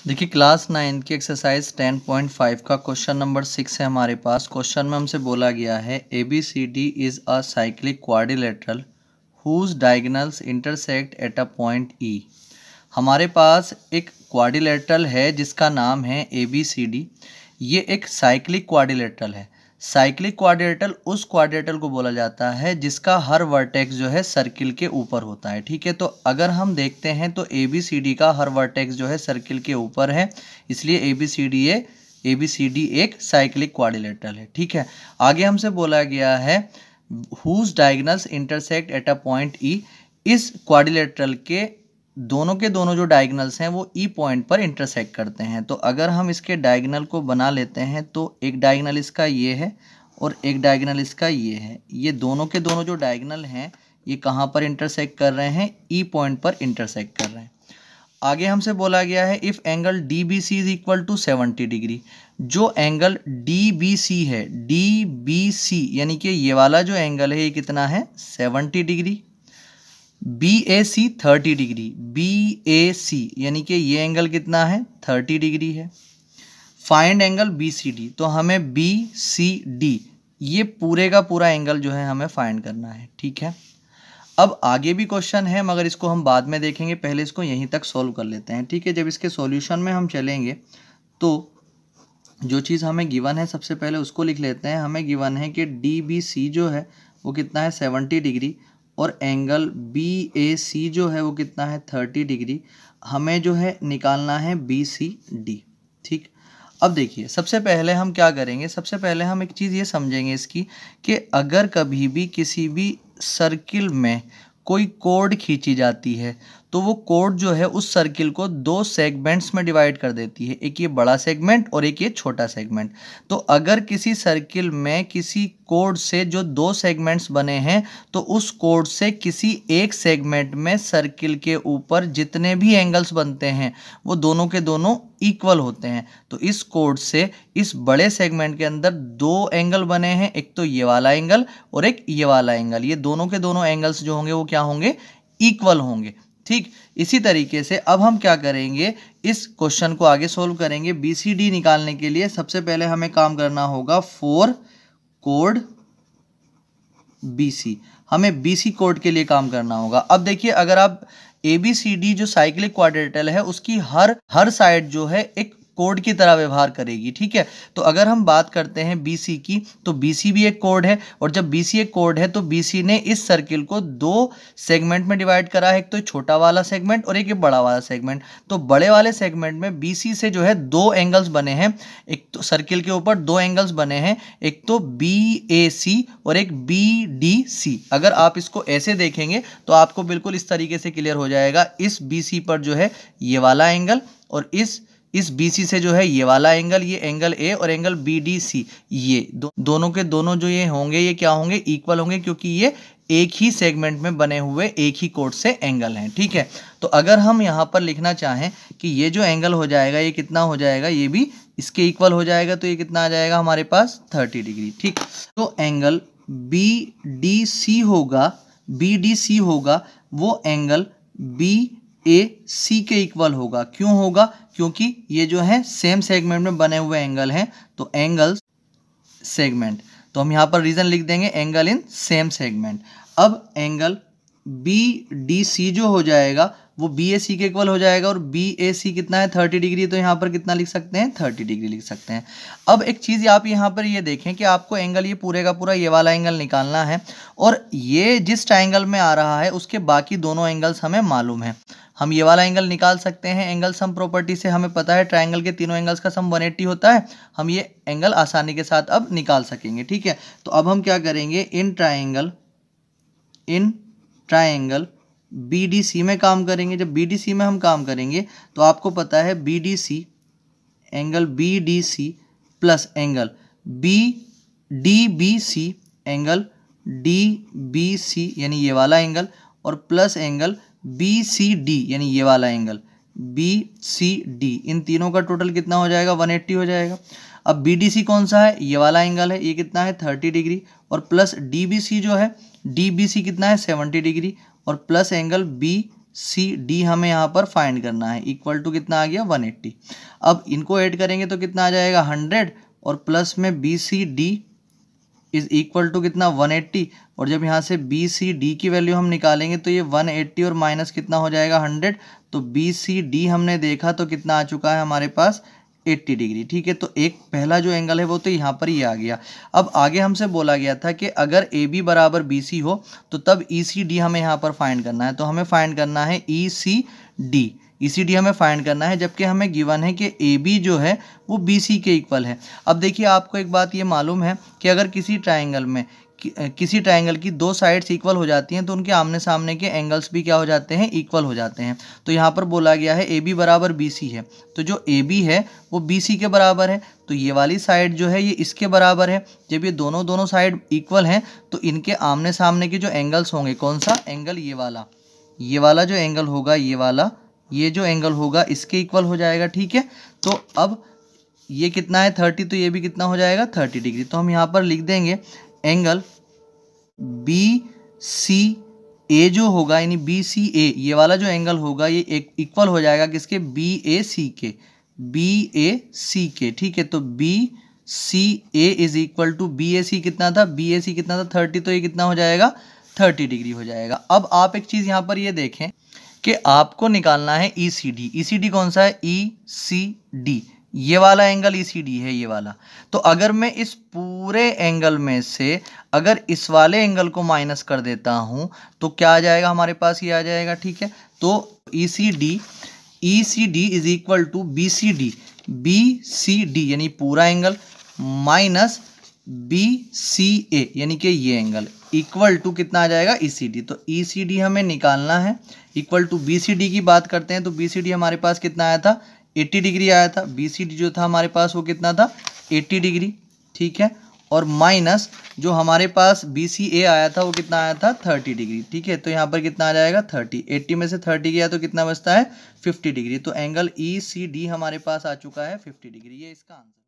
देखिए क्लास 9 की एक्सरसाइज 10.5 का क्वेश्चन नंबर 6 है हमारे पास। क्वेश्चन में हमसे बोला गया है ABCD is a cyclic quadrilateral whose diagonals intersect at a point E। हमारे पास एक क्वाड्रिलेटरल है जिसका नाम है ABCD। ये एक साइक्लिक क्वाड्रिलेटरल है। साइक्लिक क्वाड्रिलेटरल उस क्वाड्रिलेटरल को बोला जाता है जिसका हर वर्टेक्स जो है सर्किल के ऊपर होता है। ठीक है, तो अगर हम देखते हैं तो ABCD का हर वर्टेक्स जो है सर्किल के ऊपर है, इसलिए ABCD एक साइक्लिक क्वाड्रिलेटरल है। ठीक है, आगे हमसे बोला गया है whose diagonals intersect at a point E। इस क्वाड्रिलेटरल के दोनों जो डायगोनल्स हैं वो E पॉइंट पर इंटरसेक्ट करते हैं। तो अगर हम इसके डायगोनल को बना लेते हैं तो एक डायगोनल इसका ये है और एक डायगोनल इसका ये है। ये दोनों के दोनों जो डायगोनल हैं ये कहाँ पर इंटरसेक्ट कर रहे हैं? E पॉइंट पर इंटरसेक्ट कर रहे हैं। आगे हमसे बोला गया है if angle DBC is equal to 70 degree. जो एंगल DBC है, DBC यानी कि ये वाला जो एंगल है ये कितना है? 70 डिग्री। BAC 30 डिग्री, BAC यानी कि ये एंगल कितना है? 30 डिग्री है। फाइंड एंगल BCD, तो हमें BCD ये पूरे का पूरा एंगल जो है हमें फाइंड करना है। ठीक है, अब आगे भी क्वेश्चन है मगर इसको हम बाद में देखेंगे, पहले इसको यहीं तक सॉल्व कर लेते हैं। ठीक है, जब इसके सॉल्यूशन में हम चलेंगे तो जो चीज़ हमें गिवन है सबसे पहले उसको लिख लेते हैं। हमें गिवन है कि DBC जो है वो कितना है? 70 डिग्री और एंगल BAC जो है वो कितना है? 30 डिग्री। हमें जो है निकालना है BCD। ठीक, अब देखिए सबसे पहले हम क्या करेंगे, सबसे पहले हम एक चीज़ ये समझेंगे इसकी कि अगर कभी भी किसी भी सर्किल में कोई कोड खींची जाती है तो वो कोड जो है उस सर्किल को दो सेगमेंट्स में डिवाइड कर देती है, एक ये बड़ा सेगमेंट और एक ये छोटा सेगमेंट। तो अगर किसी सर्किल में किसी कोड से जो दो सेगमेंट्स बने हैं तो उस कोड से किसी एक सेगमेंट में सर्किल के ऊपर जितने भी एंगल्स बनते हैं वो दोनों के दोनों इक्वल होते हैं। तो इस कोड से इस बड़े सेगमेंट के अंदर दो एंगल बने हैं, एक तो ये वाला एंगल और एक ये वाला एंगल। ये दोनों के दोनों एंगल्स जो होंगे वो क्या होंगे? इक्वल होंगे। ठीक, इसी तरीके से अब हम क्या करेंगे, इस क्वेश्चन को आगे सोल्व करेंगे। BCD निकालने के लिए सबसे पहले हमें काम करना होगा फॉर कोड BC। हमें BC कोड के लिए काम करना होगा। अब देखिए अगर आप ABCD जो साइक्लिक क्वाड्रिलेटरल है उसकी हर साइड जो है एक कोड की तरह व्यवहार करेगी। ठीक है, तो अगर हम बात करते हैं BC की तो BC भी एक कोड है और जब BC एक कोड है तो BC ने इस सर्किल को दो सेगमेंट में डिवाइड करा है, एक तो छोटा वाला सेगमेंट और एक बड़ा वाला सेगमेंट। तो बड़े वाले सेगमेंट में BC से जो है दो एंगल्स बने हैं, एक तो सर्किल के ऊपर दो एंगल्स बने हैं, एक तो BAC और एक BDC। अगर आप इसको ऐसे देखेंगे तो आपको बिल्कुल इस तरीके से क्लियर हो जाएगा। इस BC पर जो है ये वाला एंगल और इस BC से जो है ये वाला एंगल, ये एंगल A और एंगल BDC, ये दोनों के दोनों जो ये होंगे ये क्या होंगे? इक्वल होंगे, क्योंकि ये एक ही सेगमेंट में बने हुए एक ही कोड से एंगल हैं। ठीक है, तो अगर हम यहाँ पर लिखना चाहें कि ये जो एंगल हो जाएगा ये कितना हो जाएगा? ये भी इसके इक्वल हो जाएगा, तो ये कितना आ जाएगा हमारे पास? 30 डिग्री। ठीक, तो एंगल BDC होगा वो एंगल BAC के इक्वल होगा। क्यों होगा? क्योंकि ये जो है सेम सेगमेंट में बने हुए एंगल हैं, तो एंगल सेगमेंट, तो हम यहाँ पर रीजन लिख देंगे एंगल इन सेम सेगमेंट। अब एंगल BDC जो हो जाएगा वो BAC के इक्वल हो जाएगा और BAC कितना है? 30 डिग्री। तो यहाँ पर कितना लिख सकते हैं? 30 डिग्री लिख सकते हैं। अब एक चीज़ आप यहाँ पर ये देखें कि आपको एंगल ये पूरे का पूरा ये वाला एंगल निकालना है और ये जिस ट्राइंगल में आ रहा है उसके बाकी दोनों एंगल्स हमें मालूम है। हम ये वाला एंगल निकाल सकते हैं। एंगल सम प्रॉपर्टी से हमें पता है ट्राइंगल के तीनों एंगल्स का सम 180 होता है। हम ये एंगल आसानी के साथ अब निकाल सकेंगे। ठीक है, तो अब हम क्या करेंगे, इन ट्राइंगल BDC में काम करेंगे। जब BDC में हम काम करेंगे तो आपको पता है angle BDC plus angle DBC, angle DBC यानी ये वाला एंगल और प्लस एंगल BCD यानी ये वाला एंगल BCD, इन तीनों का टोटल कितना हो जाएगा? 180 हो जाएगा। अब BDC कौन सा है? ये वाला एंगल है, ये कितना है? 30 डिग्री और प्लस DBC जो है, DBC कितना है? 70 डिग्री और प्लस एंगल सी डी हमें यहाँ पर फाइंड करना है, इक्वल टू कितना आ गया 180। अब इनको ऐड करेंगे तो कितना आ जाएगा 100 और प्लस में B C D is equal to कितना 180, और जब यहाँ से बी सी डी की वैल्यू हम निकालेंगे तो ये 180 और माइनस कितना हो जाएगा 100, तो बी सी डी हमने देखा तो कितना आ चुका है हमारे पास 80 डिग्री। ठीक है, तो एक पहला जो एंगल है वो तो यहाँ पर ही आ गया। अब आगे हमसे बोला गया था कि अगर ए बी बराबर बी सी हो तो तब ई सी डी हमें यहाँ पर फाइंड करना है, तो हमें फाइंड करना है ई सी डी, ई सी डी हमें फाइंड करना है, जबकि हमें गिवन है कि ए बी जो है वो बी सी के इक्वल है। अब देखिए आपको एक बात ये मालूम है कि अगर किसी ट्राइंगल की दो साइड्स इक्वल हो जाती हैं तो उनके आमने सामने के एंगल्स भी क्या हो जाते हैं, इक्वल हो जाते हैं। तो यहाँ पर बोला गया है ए बी बराबर बी सी है, तो जो ए बी है वो बी सी के बराबर है, तो ये वाली साइड जो है ये इसके बराबर है। जब ये दोनों साइड इक्वल हैं तो इनके आमने सामने के जो एंगल्स होंगे, कौन सा एंगल, ये वाला जो एंगल होगा, ये जो एंगल होगा इसके इक्वल हो जाएगा। ठीक है, तो अब ये कितना है 30, तो ये भी कितना हो जाएगा 30 डिग्री। तो हम यहाँ पर लिख देंगे एंगल बी सी ए जो होगा, यानी बी सी ए, ये वाला जो एंगल होगा ये एक इक्वल हो जाएगा किसके, बी ए सी के। ठीक है, तो B C A is equal to B A C कितना था, 30, तो ये कितना हो जाएगा 30 डिग्री हो जाएगा। अब आप एक चीज़ यहाँ पर ये देखें कि आपको निकालना है ई सी डी। ई सी डी कौन सा है, ई सी डी, ये वाला एंगल ई सी डी है, ये वाला। तो अगर मैं इस पूरे एंगल में से अगर इस वाले एंगल को माइनस कर देता हूं तो क्या आ जाएगा हमारे पास, ये आ जाएगा। ठीक है, तो E C D is equal to B C D यानी पूरा angle minus B C A यानी कि ये एंगल इक्वल टू कितना आ जाएगा ई सी डी। तो ई सी डी हमें निकालना है, equal to B C D की बात करते हैं तो बी सी डी हमारे पास कितना आया था, 80 डिग्री आया था। बी सी डी जो था हमारे पास वो कितना था 80 डिग्री। ठीक है, और माइनस जो हमारे पास बी सी ए आया था वो कितना आया था 30 डिग्री। ठीक है, तो यहाँ पर कितना आ जाएगा 30, 80 में से 30 गया तो कितना बचता है 50 डिग्री। तो एंगल ई सी डी हमारे पास आ चुका है 50 डिग्री, ये इसका आंसर।